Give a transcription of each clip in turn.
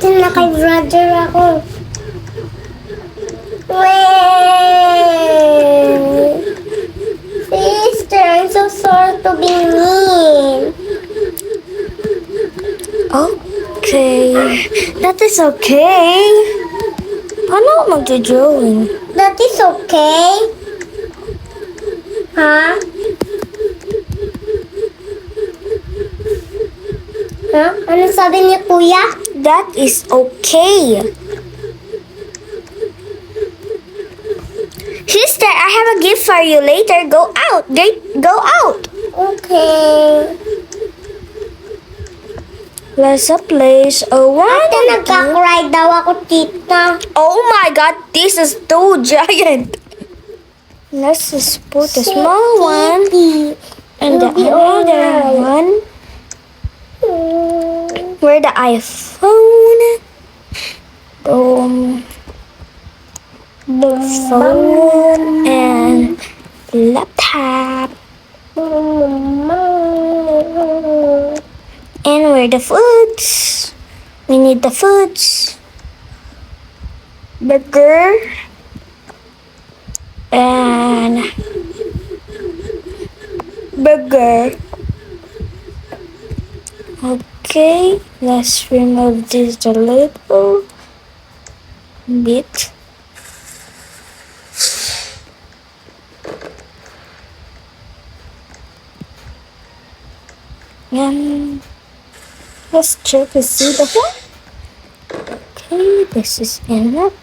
Ate na kay brother ako. Wait. Sister, I'm so sorry to be mean. Okay. That is okay. Paano ako magjo-drawing? That is okay? Ha? Ha? Ano sabi niya, kuya? That is okay. Sister, I have a gift for you later. Go out. Go out. Okay. Let's place a one. Ate, nagka-cry daw ako, tita. Oh my god, this is too giant. Let's just put a small one and the other one. Where the iPhone? The phone and laptop. And where the foods? We need the foods. Burger. And burger. Okay, let's remove this a little bit. And let's check to see the one. Okay, this is enough.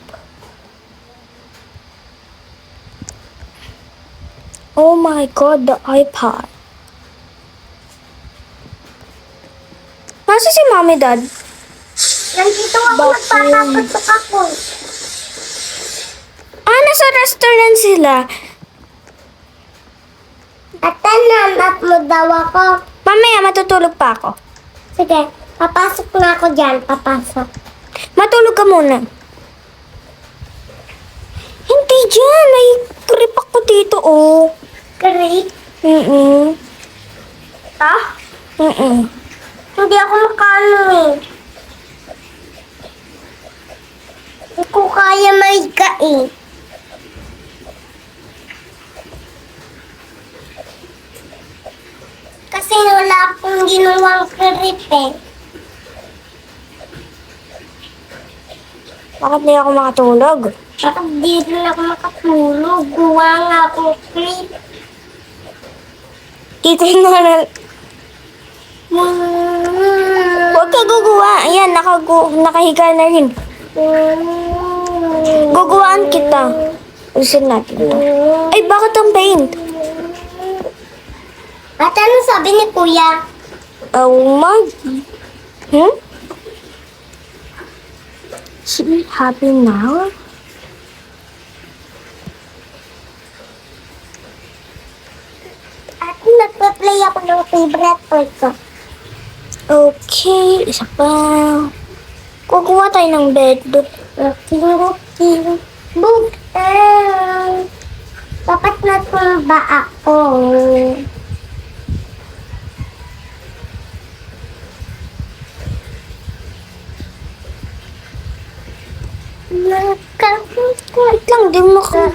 Oh my god, the iPad. Nasa si mommy, dad? Nandito ako, Bakit? nagpapapatok ako. Ah, nasa restaurant sila. Ate, nanap mo daw ako. Mamaya, matutulog pa ako. Sige, papasok na ako dyan. Papasok. Matulog ka muna. Hindi dyan. May grip ako dito, oh. Great. Ah? Hindi ako makano eh. Hindi ko kaya maiga eh. Kasi wala akong ginawang grip eh. Bakit di ako makatulog? Bakit di rin ako makatulog? Gawa nga akong grip. Dito na. Huwag ka guguwa. Ayan, nakahiga na rin. Guguwaan kita. Usin natin to. Ay, bakit ang paint? At ano sabi ni kuya? Oh my. She happy now? At nagpa-play ako ng favorite toy ko. Okay, isa pa. Kukuha tayo ng bed. King. Book. Dapat natumba ako. Wait lang, di mo ka.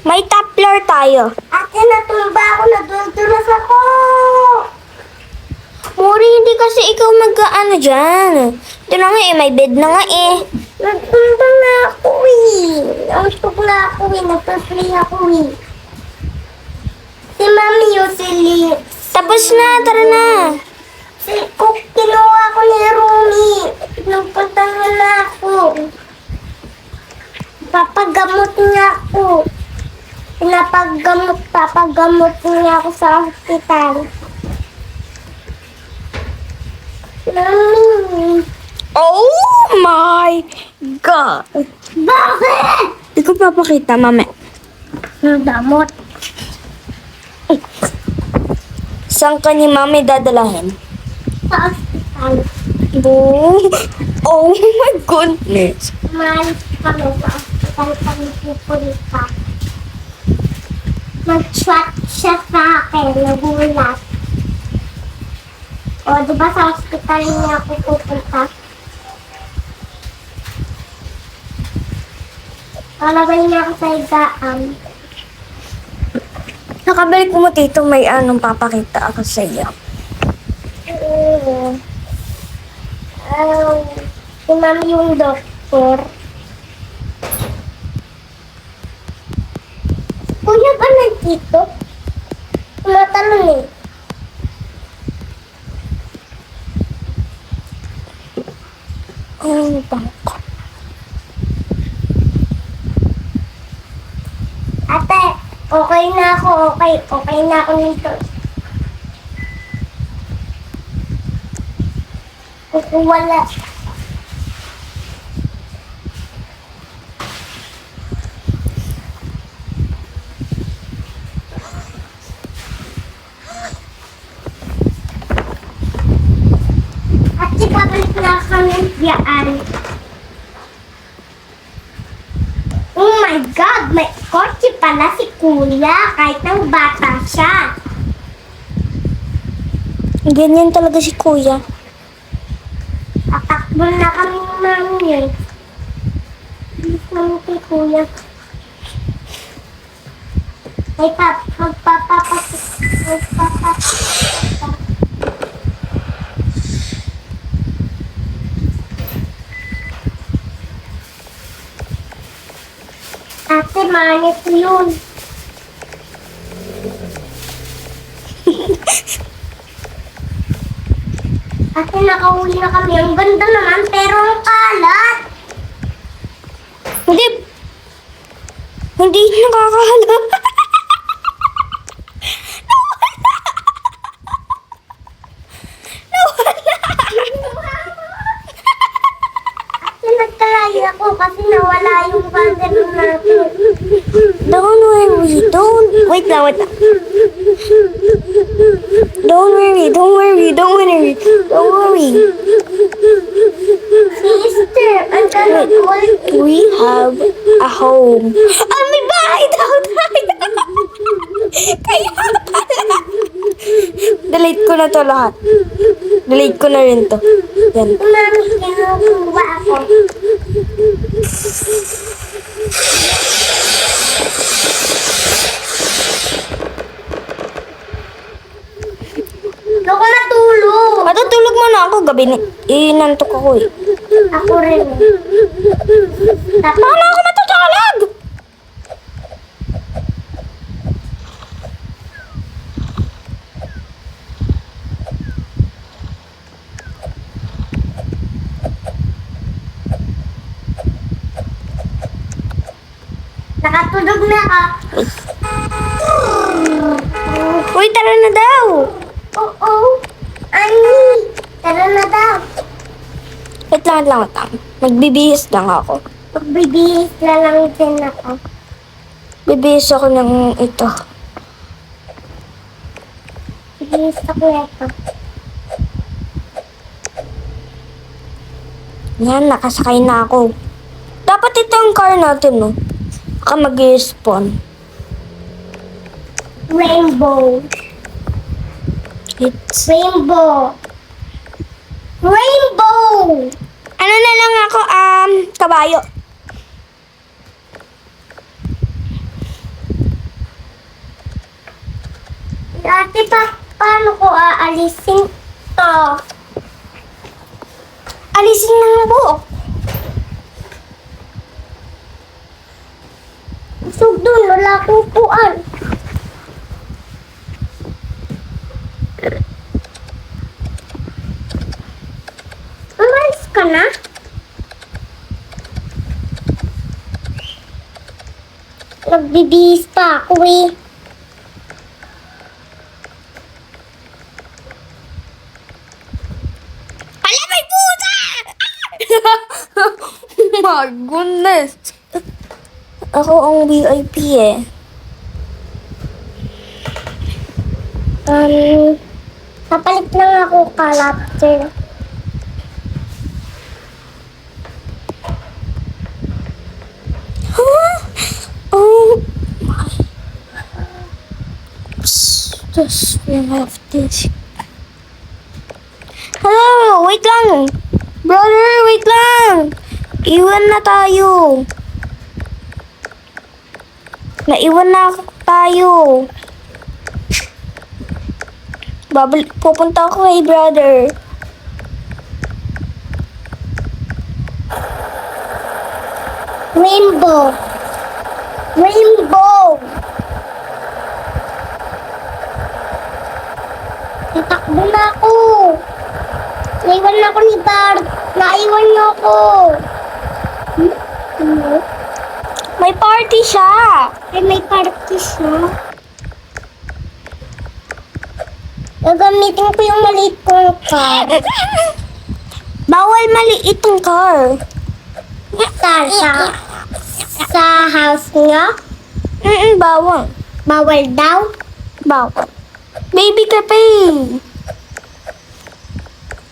May top floor tayo. Ate, natumba ako. Nadudulas ako. Mori, hindi kasi ikaw mag-ano dyan. Ito na nga eh, may bed na nga eh. Natumba na ako eh. Nausog na ako eh. Nagpa-play ako eh. Si Mami Yoseli. Tapos na, tara na. Kinuha ko ni Rumi. Nagpunta na ako. Papagamot niya ako. Papagamot niya ako sa hospital. Mami. Oh my God. Bakit? Hindi ko papakita, mami. Damot. Saan ka ni mami dadalahin? Sa hospital. Oh my goodness. Malis kami sa hospital kami pupulita. Nag-chat siya sa akin, nagulat. O, di ba sa hospital niya ako pupunta? Kalabay niya ako sa higaan. Nakabalik mo dito, may anong papakita ako sa iyo. Oo. Si mami yung doktor. Kuya ba nandito? Tumatalon eh. Ano ba ako? Ate, okay na ako. Okay na ako nito. Wala. Ate, pabalik na kami diyaan. Oh my God! May kotse pala si Kuya kahit nang bata siya. Ganyan talaga si Kuya. Tatakbo na kami ng mami eh. Bilis naman kay Kuya. Ay, magpapapasok. Ate, manit yun. Ate, nakauwi na kami. Ang ganda naman, pero ang kalat. Hindi. Hindi nakakahala. Ate, nagkalay ako kasi nawala yung bundle natin. Don't worry. Wait lang. Don't worry. Sister, ang ganda ko. We have a home. Ah, may bahay daw tayo. Kaya pala. Delete ko na to lahat. Delete ko na rin to. Yan. Mami, kinukuha ako. Gusto ko matulog. Matutulog mo na ako. Gabi na. Inantok ako eh. Ako rin. Tapos, Paano ako matutulog? nakatulog na ako. Uy, tara na daw. Oo. Ani, tara na daw. Wait lang. Magbibihis lang ako. Magbibihis na lang din ako. Bibihis ako ng ito. Bihis ako ito. Yan, nakasakay na ako. Dapat ito ang car natin, no? Baka mag-spawn. Rainbow. It's... Rainbow. Rainbow! Ano na lang ako, kabayo. Ate, paano ko aalisin to? Alisin na ng buhok. Busog doon, wala akong upuan. Umalis ka na? Nagbibihis pa ako eh. Hala, may pusa! My goodness. Ako ang VIP eh. Papalit lang ako kalapter. Huh? Oh my. Just we have this. tayo. Wait lang. Brother, wait lang. Iwan na tayo. Naiwan na tayo. Pupunta ako kay brother. Rainbow. Rainbow. Natakbo na ako. Naiwan na ako ni Bart. Naiwan niyo ako. Ano? May party siya. Ay, may party siya. Gagamitin ko yung maliit kong car. Bawal maliit ang car. Sa house niyo? Bawal. Bawal daw? Bawal. Baby ka pa eh.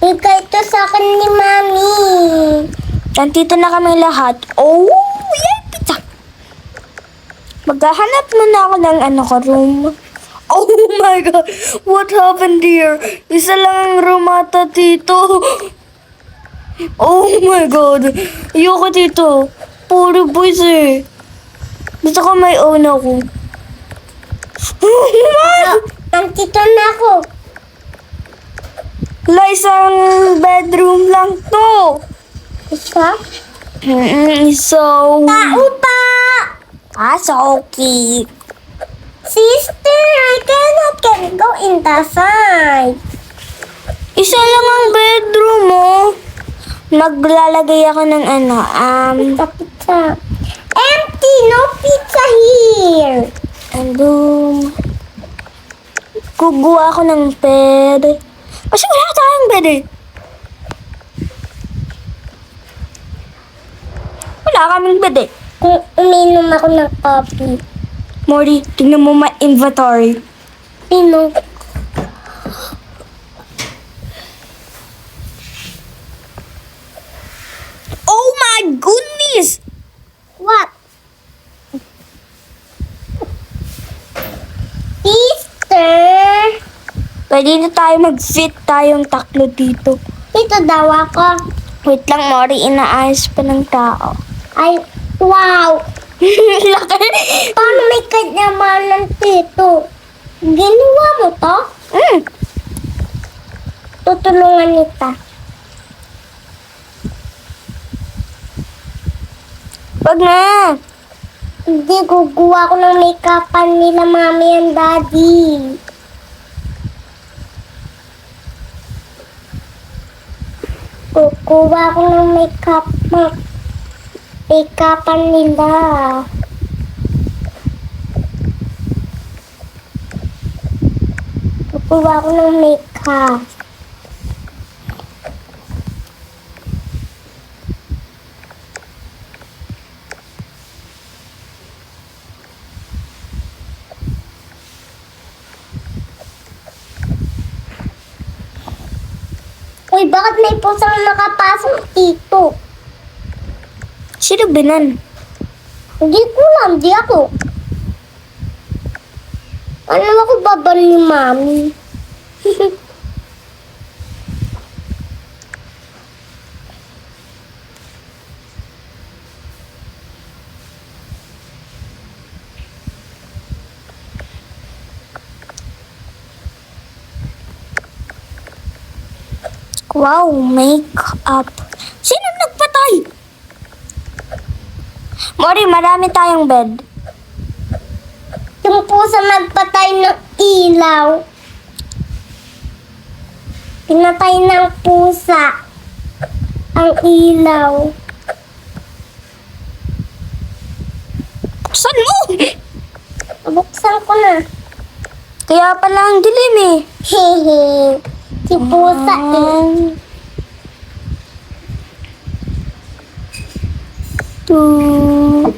Bigay ito sa akin ni Mami. Nandito na kami lahat. Oh, yan pizza. Maghahanap muna ako ng room. Oh my God! What happened here? Isa lang ang room ata dito. Oh my God! Ayoko dito. Puro boys eh. Gusto ko may own ako. Nandito na ako. Wala, isang bedroom lang to. Isa? So... Tao pa! so cute. Sister, I cannot go in the side. Isa lang ang bedroom mo. Maglalagay ako ng Pizza. Empty! No pizza here! Kukuha ako ng bed. Kasi wala tayong bed eh. Wala kaming bed eh. Kung uminom ako ng coffee. Mori, tingnan mo my inventory. Sino? Oh my goodness! What? Sister! Pwede na tayo mag-fit tayong tatlo dito. Ito daw ako. Wait lang, Mori, inaayos pa ng tao. Ay, wow! Laki. Paano may kanyamanan dito? Ginawa mo to? Tutulungan kita. Wag na. Hindi, guguha ko ng make-upan nila mami and daddy. Kukuha ko ng make-upan nila. Kukuha ko ng make-up. Uy, bakit may pusang nakapasok dito? Sino binan? Hindi ko lang, di ako. Ano ako babal ni mami? Wow, make-up. Sino nagpatay? Mori, marami tayong bed. Yung pusa nagpatay ng ilaw. Pinatay ng pusa ang ilaw. Buksan mo! Buksan ko na. Kaya pala ang dilim eh. Hehe. Si pusa eh. Two.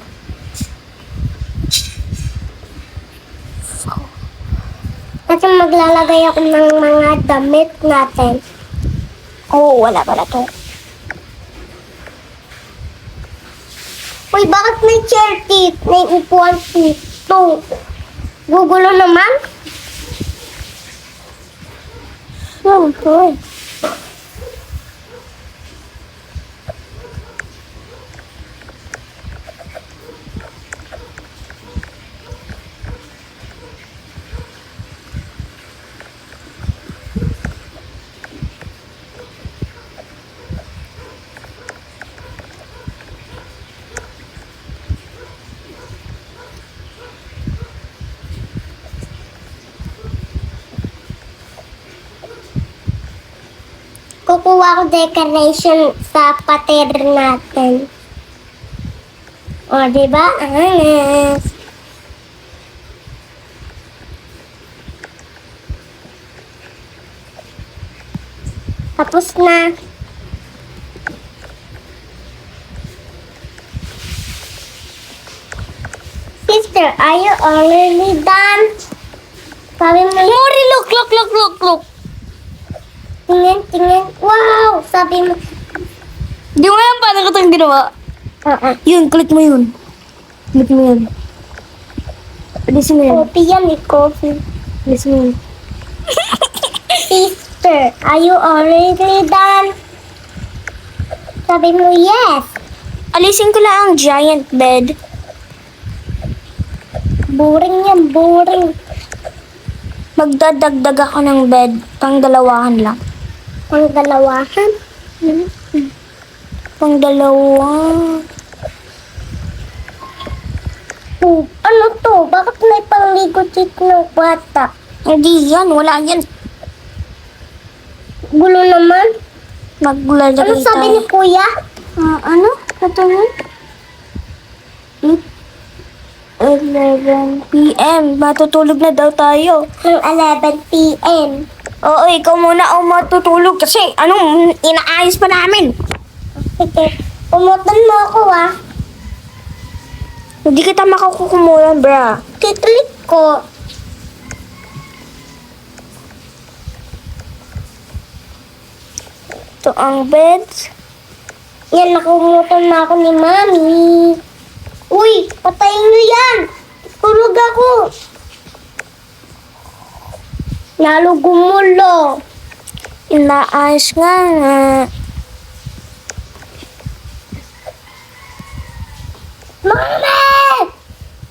Kasi maglalagay ako ng mga damit natin. Oh, wala pala to. Uy, bakit may chair dito? May upuan dito. Gugulo naman. Siyempre. Kukuha ko decoration sa pader natin. O, diba? Angas. Tapos na. Sister, are you already done? Sabi mo, Mori, look. tingin. Wow! Sabi mo, Di mo yan paano ko itong ginawa? Yun, click mo yun. Click mo yun. Alisin mo yun. Coffee yan eh, coffee. Alisin mo yun. Sister, are you already done? Sabi mo, yes. Alisin ko lang ang giant bed. Boring yan, boring. Magdadagdag ako ng bed. Pang dalawahan lang. Ang dalawahan. Pang dalawa. Oh, ano to? Bakit may pangligo check ng bata? Hindi yan, wala yan. Gulo naman. Maglalagay Ano sabi ni kuya? Ano? Katulad? 11 p.m. Matutulog na daw tayo. Ng 11 p.m. Oo, ikaw muna ang matutulog kasi inaayos pa namin. Sige, pumutan mo ako ah. Hindi kita makakukumulan, bra. Kiklik ko. Ito ang bed. Yan, nakumutan na ako ni Mami. Uy, patayin niyo yan. Tulog ako. Lalo gumulo. Inaayos nga. Mami!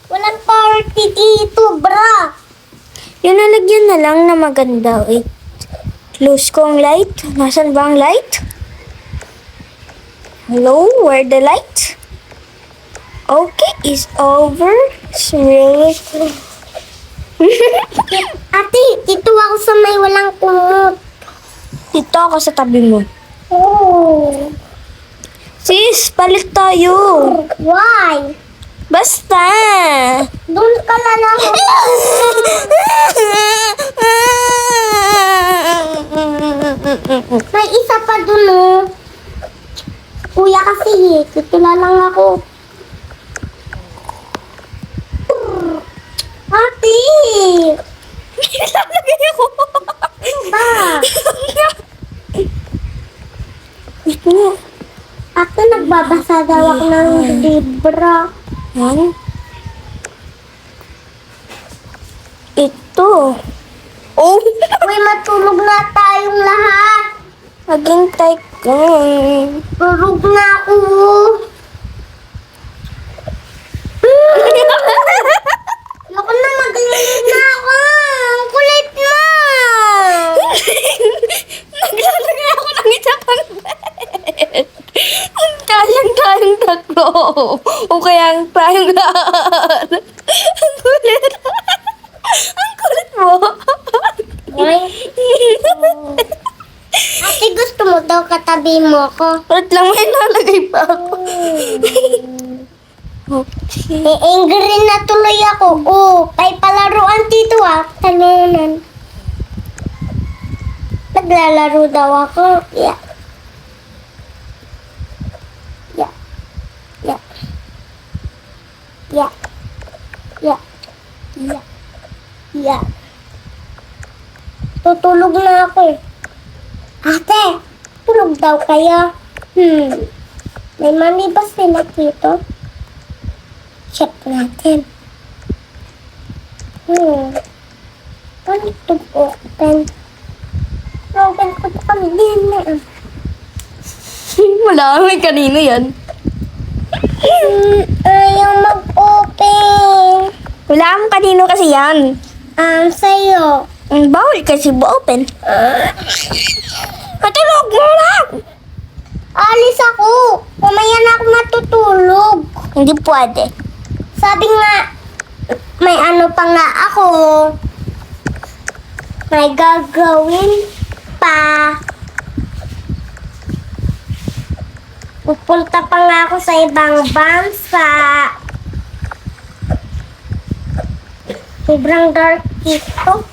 Walang party dito, bra. Yung nalagyan na lang na maganda. Wait. Close ko ang light. Nasaan ba ang light? Hello? Where the light? Okay, it's over. It's really... Ate, dito ako sa may walang kumot. Dito ako sa tabi mo. Oh. Sis, palit tayo. Why? Basta. Doon ka na lang. May isa pa dun oh. Kuya kasi eh. Tutula lang ako. Ate! Nilalagay ako. Ba? Ate, nagbabasa daw ako ng libra. Yan. Ito. Oh! Uy, matulog na tayong lahat. Maghintay ka. Tulog na ako. Ako na, maglilig na ako. Ang kulit mo. Naglalagay ako ng isa pang bed. Ang kayang-kayang tatlo. O kaya ang tayong lahat. Ang kulit. Ang kulit mo. Uy. Ate, gusto mo daw katabi mo ako? Wait lang, may nalagay pa ako. Okay. Angry na tuloy ako. Oh, may palaruan dito ah. Talunan. Naglalaro daw ako. Yeah. Yeah. Yeah. Yeah. Yeah. Yeah. Yeah. Tutulog na ako eh. Ate, tulog daw kayo. May mami ba sila dito? Check natin. Paano ito open? Open ko ito kami din na. Wala, may kanino yan. Ayaw mag-open. Wala akong kanino kasi yan. Sa'yo. Ang bawal kasi open. Matulog mo lang. Alis ako. Mamaya na ako matutulog. Hindi pwede. Sabi nga, may ano pa nga ako. May gagawin pa. Pupunta pa nga ako sa ibang bansa. Sobrang dark dito.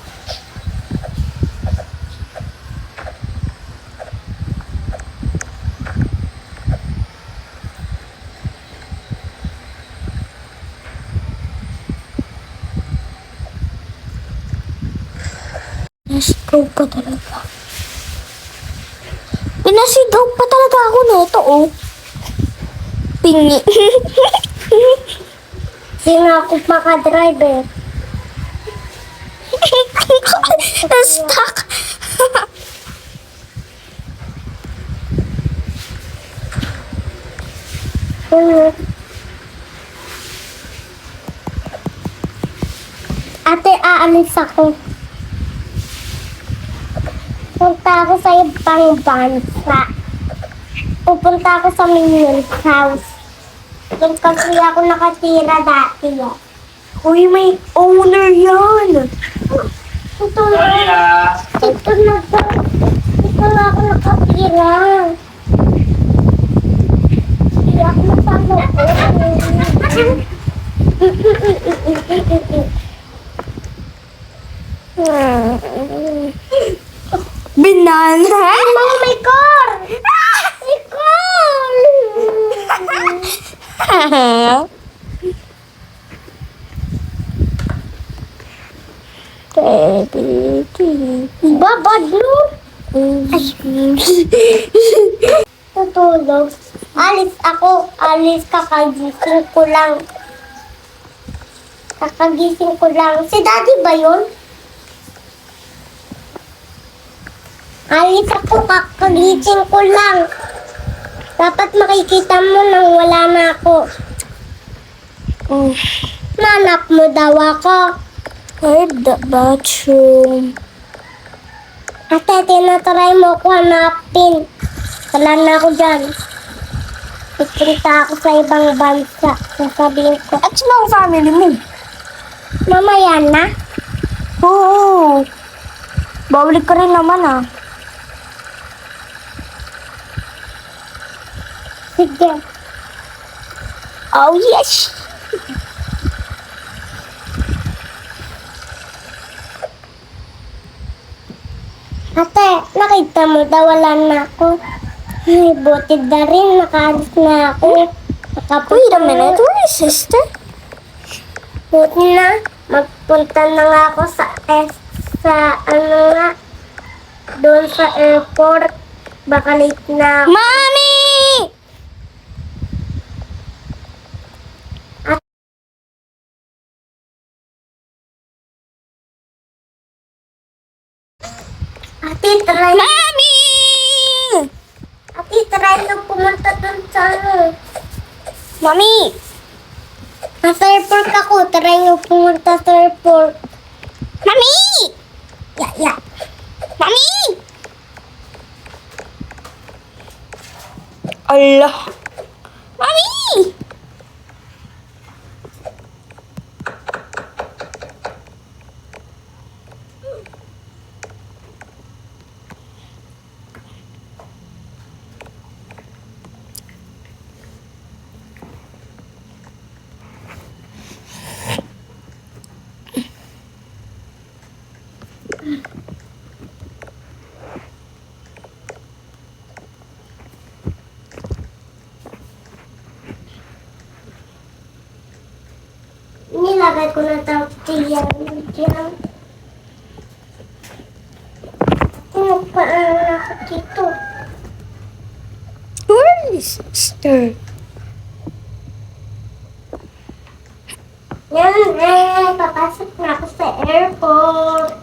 Pinasigaw pa talaga. Pinasigaw pa talaga ako nito, oh. Pingi. Sino ako maka-driver? Stuck. Ate, aalis ako. Punta ako sa ibang bansa. Pupunta ako sa Minion House. Doon kasi ako nakatira dati. Uy, may owner yan. Ito na. Ito na ba? Ito na ako nakatira. Hindi ako masama. Banana? Mama, may car! May car! Baba, Blue! Tutulog. Alis ako. Alis, kakagising ko lang. Kakagising ko lang. Si Daddy ba yun? Alis ako, kakagising ko lang. Dapat makikita mo nang wala na ako. Nanap mo daw ako. Heard the bathroom. Ate, tinatry mo ko hanapin. Wala na ako dyan. Pupunta ako sa ibang bansa. Sasabihin ko, At sino ang family mo? mamaya na. Oo. Bawalik ka rin naman, ah. Sige. Oh, yes. Ate, nakita mo daw wala na ako. Ay, buti na rin. Nakaalis na ako. Wait a minute. Where is sister? Buti na. Magpunta na nga ako sa ano nga, doon sa airport. Baka late na ako. Mommy! Ate, try na. Mommy! Ate, try na pumunta doon sa ano. Mommy! Nasa airport ako. Try na pumunta sa airport. Mommy! Ya. Mommy! Allah! Mommy! Nilagay ko na tortilla dyan. Tinagpaan ako dito. Where is sister? Yan, papasok na ako sa airport.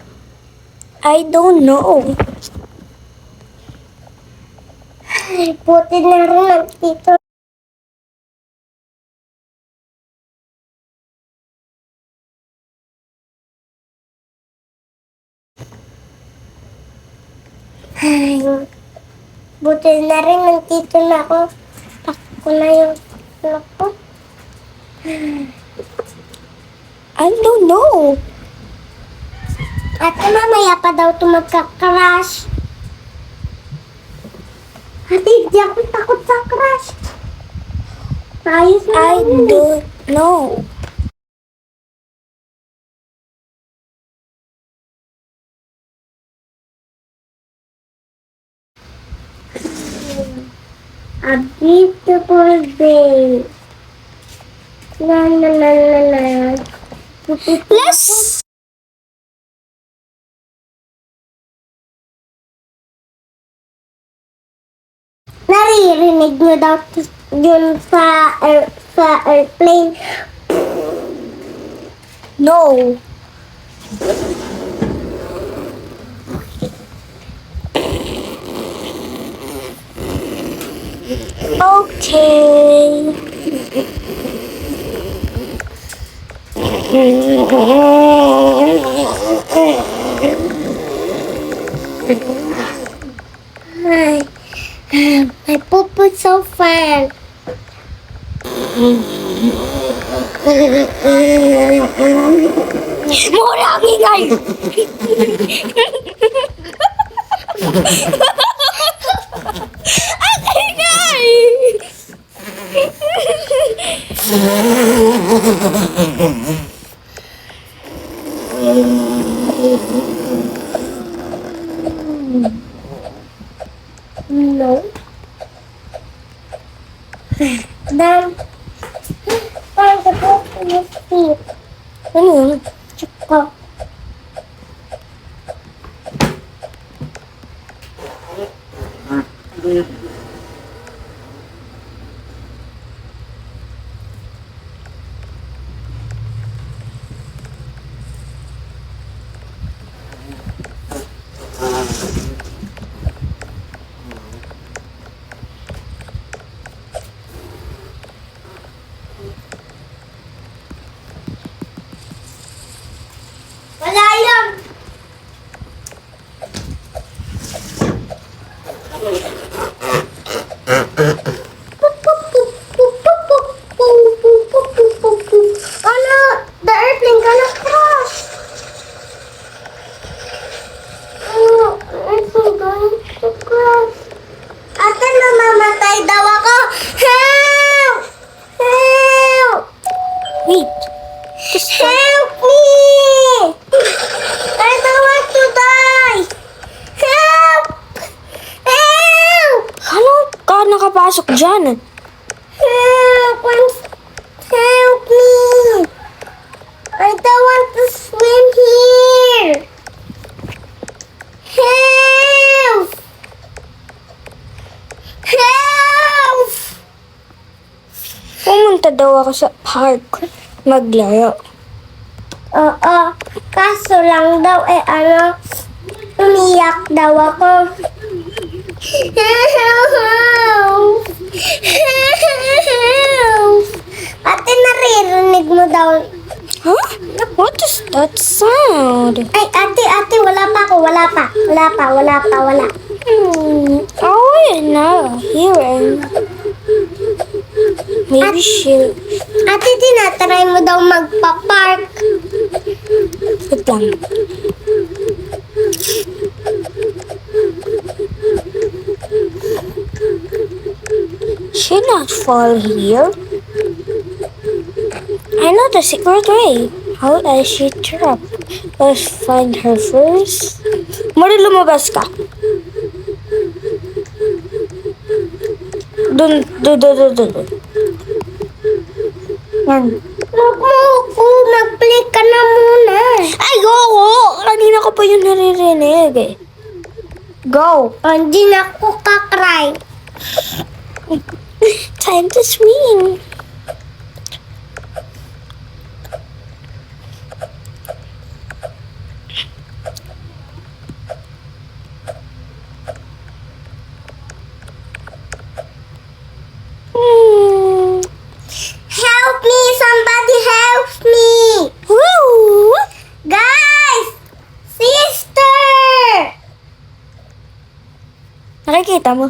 I don't know. Ay, buti na rin nandito. Ay, buti na rin nandito na ako. Pasok ko na yung ano ko. I don't know. At mamaya pa daw ito magka-crash. Ate, di ako takot sa crush. Ayos na I lang. don't know. A beautiful day. La la la la la. Let's... Naririnig mo daw yun sa airplane. No. Okay. Ay, my poop is so fun. Mura ang ingay! Ang ingay! No. Then, find the book in his feet. Ano yun? Chuko. Wala yun! Ano? The airplane gonna crash! Ano? The airplane going to crash. Ate, namamatay daw ako! Help! Help! Wait. Just Help me! I don't want to die! Help! Help! ano ka nakapasok dyan? Help! Help me! I don't want to swim here! Help! Help! Pumunta daw ako sa park. Maglaro. Oo, kaso lang daw umiyak daw ako. Help! Help! Ate, naririnig mo daw. Huh? What is that sound? Ay, ate, wala pa. Oh, I'm not hearing. Maybe she... Ate, tinatry mo daw magpa-park. Wait lang. She not fall here. I know the secret way. How does she trap? Let's find her first. Mari lumabas ka. Dun. Yan. Huwag mo ako, mag-play ka na muna. Ay, oo! Kanina ko pa yun naririnig eh. Go! Hindi na ako kakry. Time to swim. Help me! Somebody help me! Woo! Guys! Sister! Nakikita mo?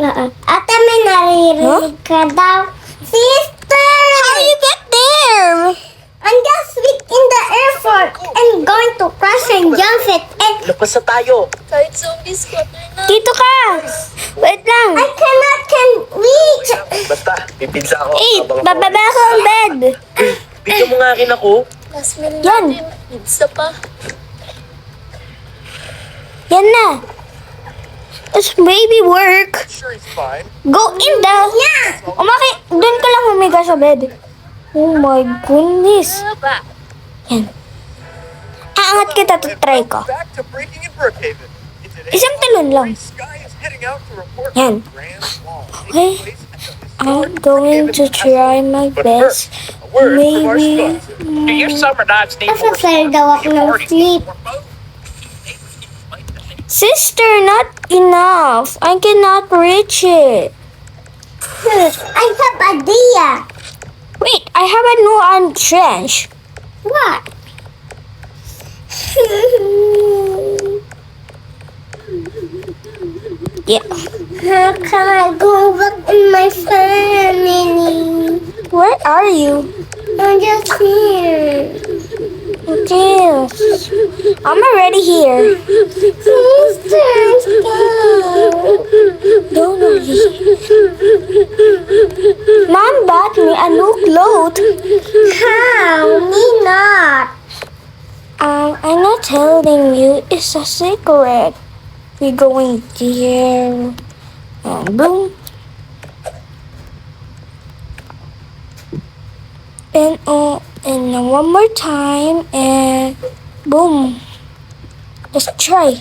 Ate, may naririnig ka daw. Sister! How you get there? I'm just weak in the airport and going to crash and jump it and Labas na tayo. Kahit zombie squatter na. Dito ka! Wait lang. I cannot can reach. Basta, pipinsa ako. Eh, habang ako- bababa ko ang bed. Bigyan mo nga akin ako. Last meal Yan. natin. Pizza pa. Yan na. It's maybe work. Sure, he's fine. Go in the... Doon ka lang humiga sa bed. Oh my goodness. Ba? Yan. Aangat kita to try ko. Back to breaking in Brookhaven. In today's Isang talon lang. Sky is heading out to report Yan. the Grand Wall Okay. taking place at the I'm historic going to Brookhaven try my But best. first, a word from our Maybe... sponsor. Do you summer knives need more Nasa daw ako ng sleep. Sister, not enough. I cannot reach it. I have idea. Wait, I have a new trench. What? Yeah. How can I go back in my family? Where are you? I'm just here. Okay. I'm already here. Please turn go. Don't worry. Mom bought me a new clothes. How? Me not. I'm not telling you. It's a secret. We're going here. And boom. And then one more time. And boom. Let's try.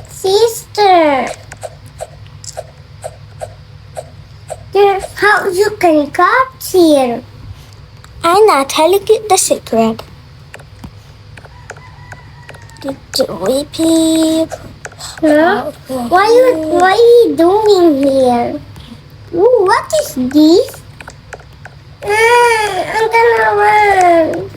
Sister. There's how you can get here. I'm not telling you the secret. We peep. Huh? What are you doing here? Ooh, what is this? I'm gonna run.